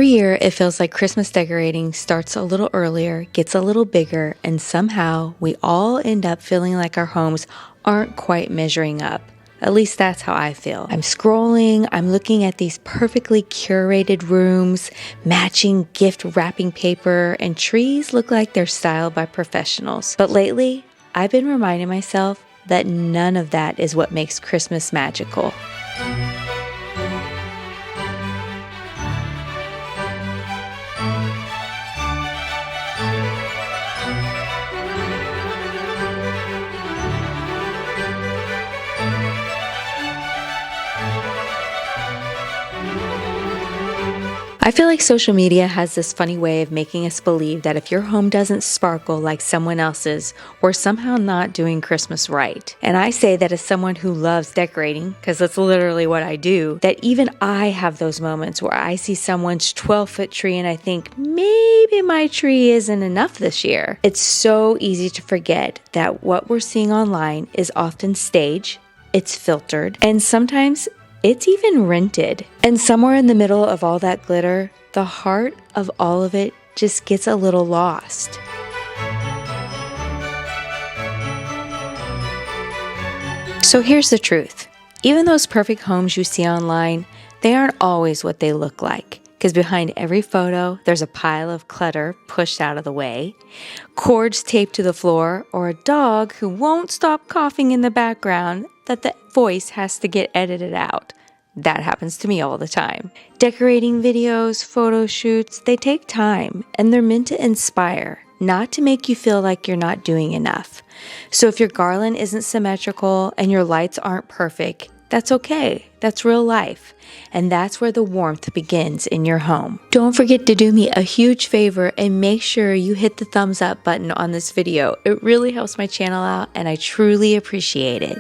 Every year, it feels like Christmas decorating starts a little earlier, gets a little bigger, and somehow we all end up feeling like our homes aren't quite measuring up. At least that's how I feel. I'm scrolling, I'm looking at these perfectly curated rooms, matching gift wrapping paper, and trees look like they're styled by professionals. But lately, I've been reminding myself that none of that is what makes Christmas magical. I feel like social media has this funny way of making us believe that if your home doesn't sparkle like someone else's, we're somehow not doing Christmas right. And I say that as someone who loves decorating, because that's literally what I do, that even I have those moments where I see someone's 12-foot tree and I think, maybe my tree isn't enough this year. It's so easy to forget that what we're seeing online is often staged, it's filtered, and sometimes it's even rented. And somewhere in the middle of all that glitter, the heart of all of it just gets a little lost. So here's the truth. Even those perfect homes you see online, they aren't always what they look like. Because behind every photo, there's a pile of clutter pushed out of the way, cords taped to the floor, or a dog who won't stop coughing in the background that the voice has to get edited out. That happens to me all the time. Decorating videos, photo shoots, they take time, and they're meant to inspire, not to make you feel like you're not doing enough. So if your garland isn't symmetrical and your lights aren't perfect, that's okay. That's real life. And that's where the warmth begins in your home. Don't forget to do me a huge favor and make sure you hit the thumbs up button on this video. It really helps my channel out and I truly appreciate it.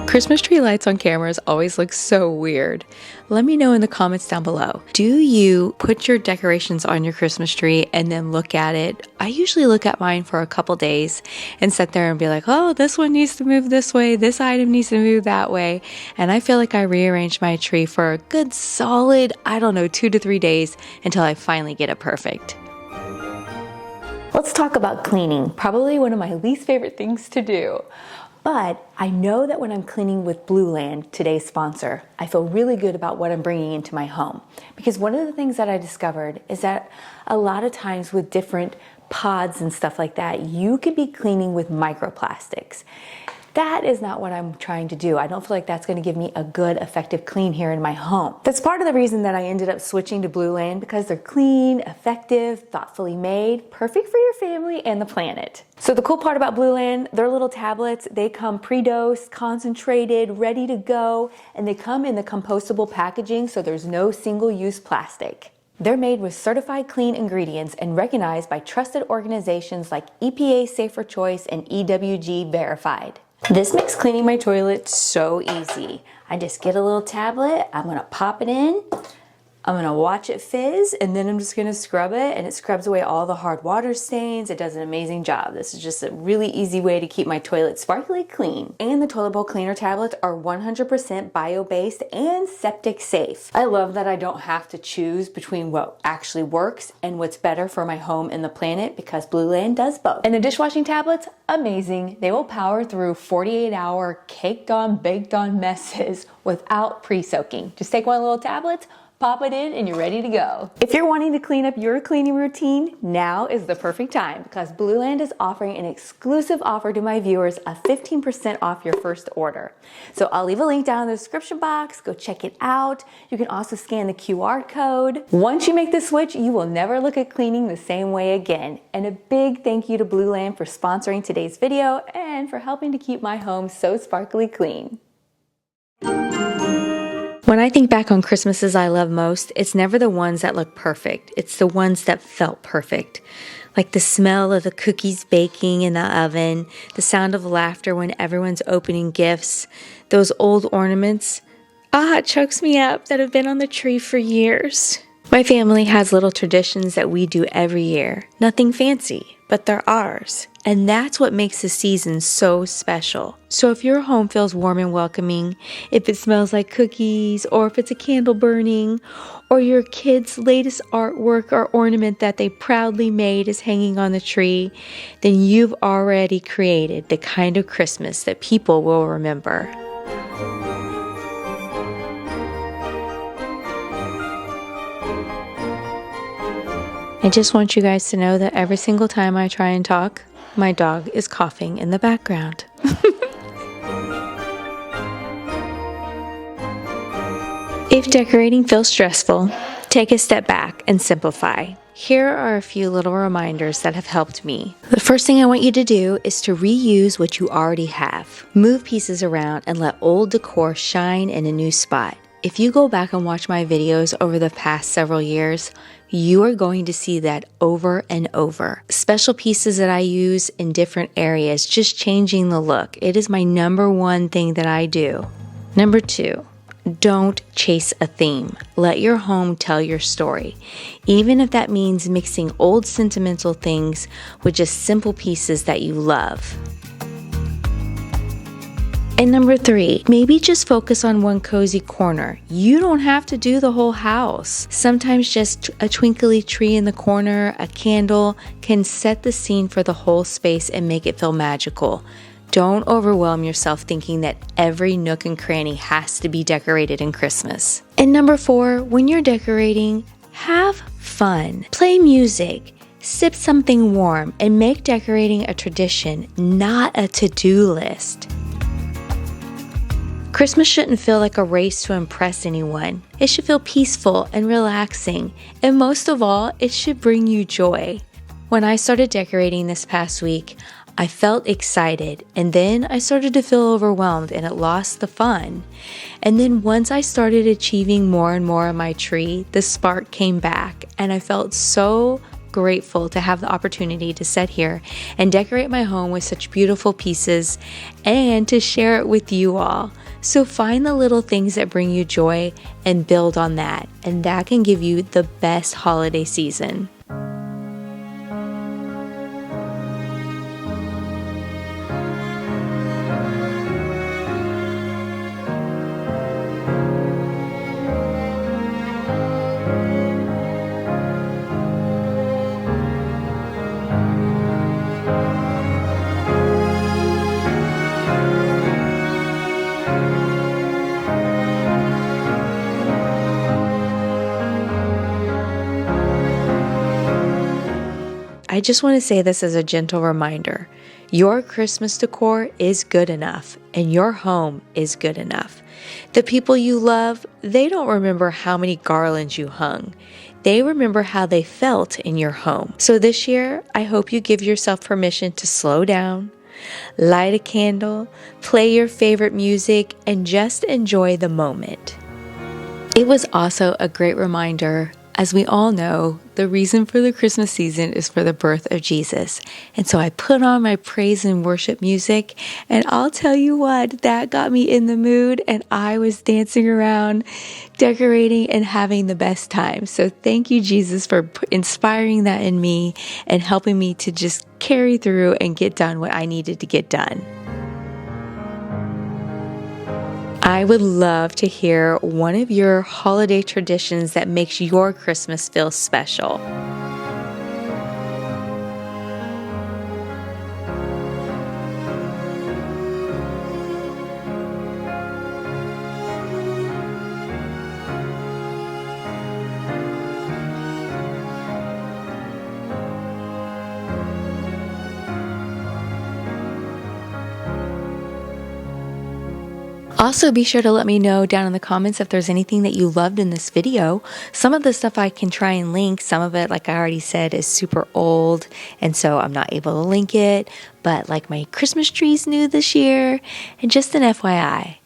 Christmas tree lights on cameras always look so weird. Let me know in the comments down below. Do you put your decorations on your Christmas tree and then look at it? I usually look at mine for a couple days and sit there and be like, oh, this one needs to move this way, this item needs to move that way. And I feel like I rearrange my tree for a good solid, 2 to 3 days until I finally get it perfect. Let's talk about cleaning, probably one of my least favorite things to do. But I know that when I'm cleaning with Blueland, today's sponsor, I feel really good about what I'm bringing into my home. Because one of the things that I discovered is that a lot of times with different pods and stuff like that, you could be cleaning with microplastics. That is not what I'm trying to do. I don't feel like that's going to give me a good, effective clean here in my home. That's part of the reason that I ended up switching to Blueland, because they're clean, effective, thoughtfully made, perfect for your family and the planet. So the cool part about Blueland, their little tablets, they come pre-dosed, concentrated, ready to go, and they come in the compostable packaging, so there's no single-use plastic. They're made with certified clean ingredients and recognized by trusted organizations like EPA Safer Choice and EWG Verified. This makes cleaning my toilet so easy. I just get a little tablet, I'm gonna pop it in, I'm gonna watch it fizz, and then I'm just gonna scrub it, and it scrubs away all the hard water stains. It does an amazing job. This is just a really easy way to keep my toilet sparkly clean. And the toilet bowl cleaner tablets are 100% bio-based and septic safe. I love that I don't have to choose between what actually works and what's better for my home and the planet, because Blueland does both. And the dishwashing tablets, amazing. They will power through 48-hour caked on, baked on messes without pre-soaking. Just take one of the little tablets, pop it in, and you're ready to go. If you're wanting to clean up your cleaning routine, now is the perfect time, because Blueland is offering an exclusive offer to my viewers of 15% off your first order. So I'll leave a link down in the description box. Go check it out. You can also scan the QR code. Once you make the switch, you will never look at cleaning the same way again. And a big thank you to Blueland for sponsoring today's video and for helping to keep my home so sparkly clean. When I think back on Christmases I love most, it's never the ones that look perfect. It's the ones that felt perfect. Like the smell of the cookies baking in the oven, the sound of laughter when everyone's opening gifts, those old ornaments. It chokes me up, that have been on the tree for years. My family has little traditions that we do every year. Nothing fancy, but but they're ours. And that's what makes the season so special. So if your home feels warm and welcoming, if it smells like cookies, or if it's a candle burning, or your kid's latest artwork or ornament that they proudly made is hanging on the tree, then you've already created the kind of Christmas that people will remember. I just want you guys to know that every single time I try and talk, my dog is coughing in the background. If decorating feels stressful, take a step back and simplify. Here are a few little reminders that have helped me. The first thing I want you to do is to reuse what you already have. Move pieces around and let old decor shine in a new spot. If you go back and watch my videos over the past several years, you are going to see that over and over. Special pieces that I use in different areas, just changing the look. It is my number one thing that I do. Number 2, don't chase a theme. Let your home tell your story. Even if that means mixing old sentimental things with just simple pieces that you love. And number 3, maybe just focus on one cozy corner. You don't have to do the whole house. Sometimes just a twinkly tree in the corner, a candle, can set the scene for the whole space and make it feel magical. Don't overwhelm yourself thinking that every nook and cranny has to be decorated in Christmas. And number 4, when you're decorating, have fun. Play music. Sip something warm and make decorating a tradition, not a to-do list. Christmas shouldn't feel like a race to impress anyone. It should feel peaceful and relaxing, and most of all, it should bring you joy. When I started decorating this past week, I felt excited, and then I started to feel overwhelmed and it lost the fun. And then once I started achieving more and more on my tree, the spark came back, and I felt so grateful to have the opportunity to sit here and decorate my home with such beautiful pieces and to share it with you all. So find the little things that bring you joy and build on that, and that can give you the best holiday season. I just want to say this as a gentle reminder. Your Christmas decor is good enough, and your home is good enough. The people you love, they don't remember how many garlands you hung. They remember how they felt in your home. So this year, I hope you give yourself permission to slow down, light a candle, play your favorite music, and just enjoy the moment. It was also a great reminder. As we all know, the reason for the Christmas season is for the birth of Jesus. And so I put on my praise and worship music, and I'll tell you what, that got me in the mood, and I was dancing around, decorating, and having the best time. So thank you, Jesus, for inspiring that in me and helping me to just carry through and get done what I needed to get done. I would love to hear one of your holiday traditions that makes your Christmas feel special. Also, be sure to let me know down in the comments if there's anything that you loved in this video. Some of the stuff I can try and link. Some of it, like I already said, is super old, and so I'm not able to link it. But like my Christmas tree's new this year, and just an FYI,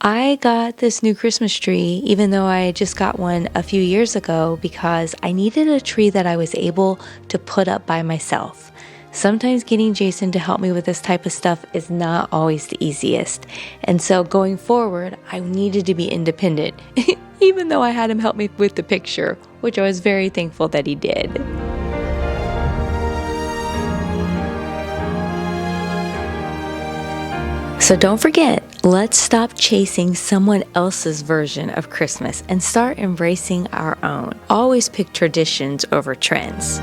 I got this new Christmas tree, even though I just got one a few years ago, because I needed a tree that I was able to put up by myself. Sometimes getting Jason to help me with this type of stuff is not always the easiest. And so going forward, I needed to be independent, even though I had him help me with the picture, which I was very thankful that he did. So don't forget, let's stop chasing someone else's version of Christmas and start embracing our own. Always pick traditions over trends.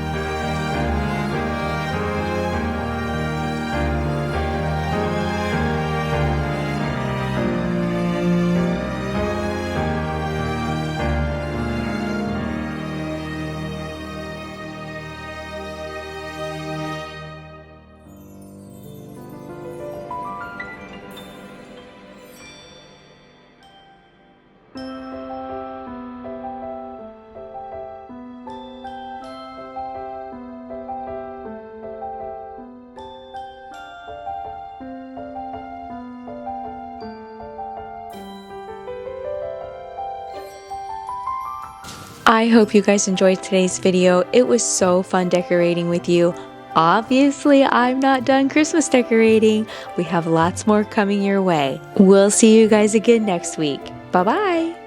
I hope you guys enjoyed today's video. It was so fun decorating with you. Obviously, I'm not done Christmas decorating. We have lots more coming your way. We'll see you guys again next week. Bye-bye.